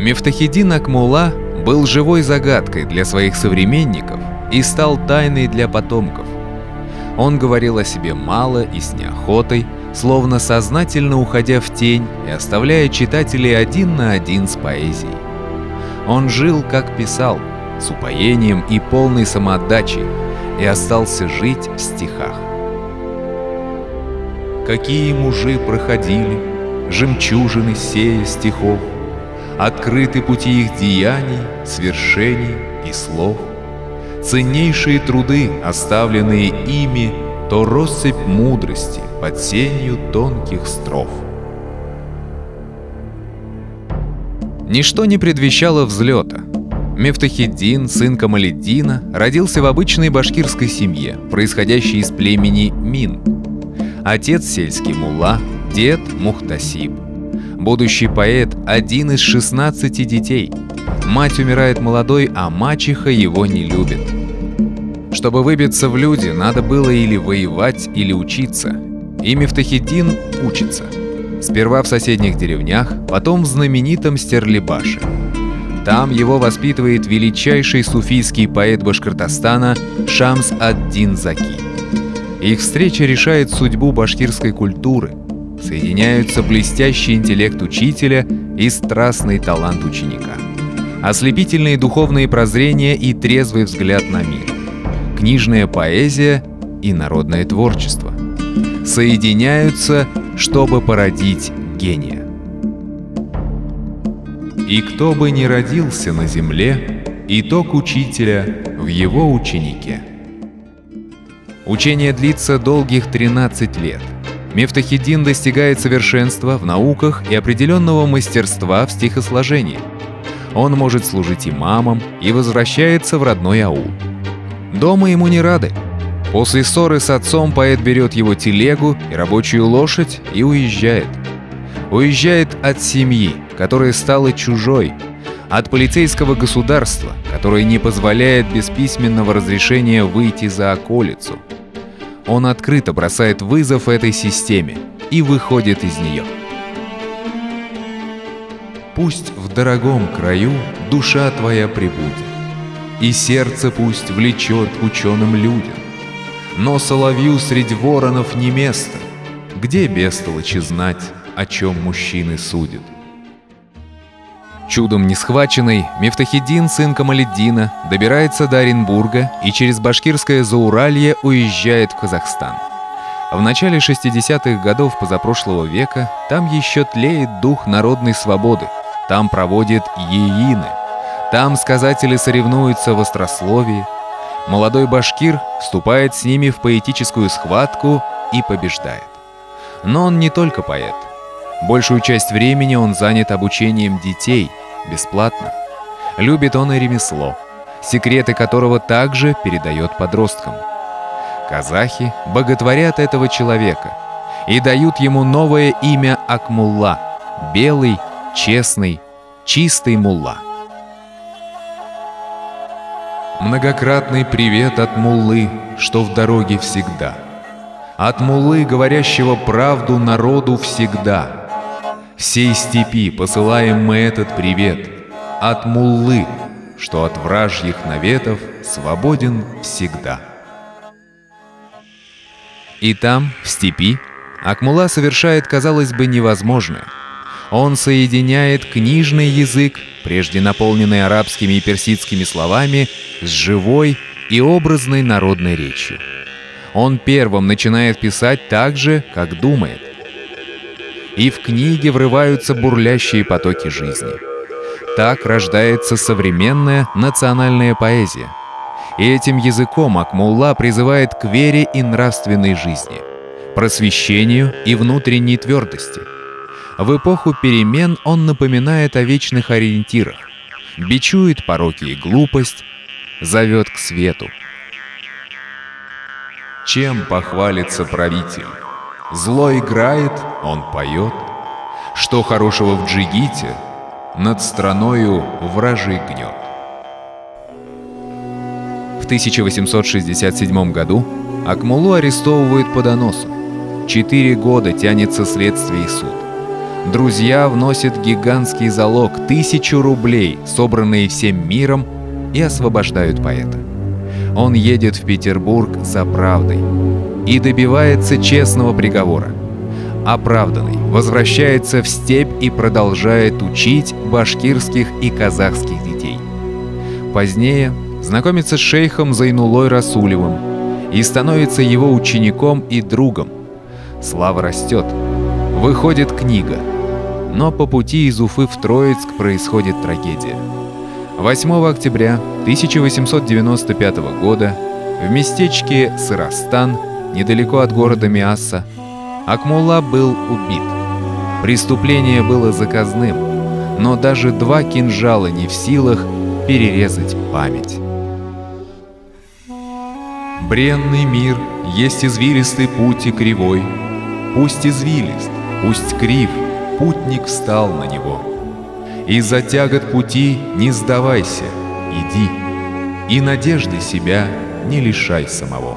Мифтахиддин Акмулла был живой загадкой для своих современников и стал тайной для потомков. Он говорил о себе мало и с неохотой, словно сознательно уходя в тень и оставляя читателей один на один с поэзией. Он жил, как писал, с упоением и полной самоотдачей, и остался жить в стихах. Какие мужи проходили, жемчужины сея стихов, открыты пути их деяний, свершений и слов. Ценнейшие труды, оставленные ими, то россыпь мудрости под сенью тонких строф. Ничто не предвещало взлета. Мифтахиддин, сын Камалиддина, родился в обычной башкирской семье, происходящей из племени Мин. Отец сельский мулла, дед Мухтасиб. Будущий поэт – один из 16 детей. Мать умирает молодой, а мачеха его не любит. Чтобы выбиться в люди, надо было или воевать, или учиться. И Мифтахиддин учится. Сперва в соседних деревнях, потом в знаменитом Стерлибаше. Там его воспитывает величайший суфийский поэт Башкортостана Шамс ад-Дин Заки. Их встреча решает судьбу башкирской культуры. Соединяются блестящий интеллект учителя и страстный талант ученика. Ослепительные духовные прозрения и трезвый взгляд на мир. Книжная поэзия и народное творчество соединяются, чтобы породить гения. И кто бы ни родился на земле, итог учителя в его ученике. Учение длится долгих 13 лет. Мифтахиддин достигает совершенства в науках и определенного мастерства в стихосложении. Он может служить имамом и возвращается в родной аул. Дома ему не рады. После ссоры с отцом поэт берет его телегу и рабочую лошадь и уезжает. Уезжает от семьи, которая стала чужой, от полицейского государства, которое не позволяет без письменного разрешения выйти за околицу. Он открыто бросает вызов этой системе и выходит из нее. Пусть в дорогом краю душа твоя пребудет, и сердце пусть влечет к ученым людям. Но соловью средь воронов не место, где бестолочи знать, о чем мужчины судят. Чудом не схваченный, Мифтахиддин, сын Камалиддина, добирается до Оренбурга и через башкирское Зауралье уезжает в Казахстан. В начале 60-х годов позапрошлого века там еще тлеет дух народной свободы, там проводят еины, там сказатели соревнуются в острословии. Молодой башкир вступает с ними в поэтическую схватку и побеждает. Но он не только поэт. Большую часть времени он занят обучением детей, бесплатно. Любит он и ремесло, секреты которого также передает подросткам. Казахи боготворят этого человека и дают ему новое имя Акмулла – белый, честный, чистый мулла. Многократный привет от муллы, что в дороге всегда. От муллы, говорящего правду народу всегда. Всей степи посылаем мы этот привет от муллы, что от вражьих наветов свободен всегда. И там, в степи, Акмулла совершает, казалось бы, невозможное. Он соединяет книжный язык, прежде наполненный арабскими и персидскими словами, с живой и образной народной речью. Он первым начинает писать так же, как думает. И в книге врываются бурлящие потоки жизни. Так рождается современная национальная поэзия. И этим языком Акмулла призывает к вере и нравственной жизни, просвещению и внутренней твердости. В эпоху перемен он напоминает о вечных ориентирах, бичует пороки и глупость, зовет к свету. Чем похвалится правитель? Зло играет, он поет. Что хорошего в джигите, над страною вражий гнет. В 1867 году Акмуллу арестовывают по доносу. 4 года тянется следствие и суд. Друзья вносят гигантский залог 1000 рублей, собранные всем миром, и освобождают поэта. Он едет в Петербург за правдой и добивается честного приговора. Оправданный возвращается в степь и продолжает учить башкирских и казахских детей. Позднее знакомится с шейхом Зайнулой Расулевым и становится его учеником и другом. Слава растет. Выходит книга. Но по пути из Уфы в Троицк происходит трагедия. 8 октября 1895 года в местечке Сыростан, недалеко от города Миасса, Акмулла был убит. Преступление было заказным, но даже 2 кинжала не в силах перерезать память. Бренный мир есть извилистый путь и кривой. Пусть извилист, пусть крив, путник встал на него. Из-за тягот пути не сдавайся, иди, и надежды себя не лишай самого.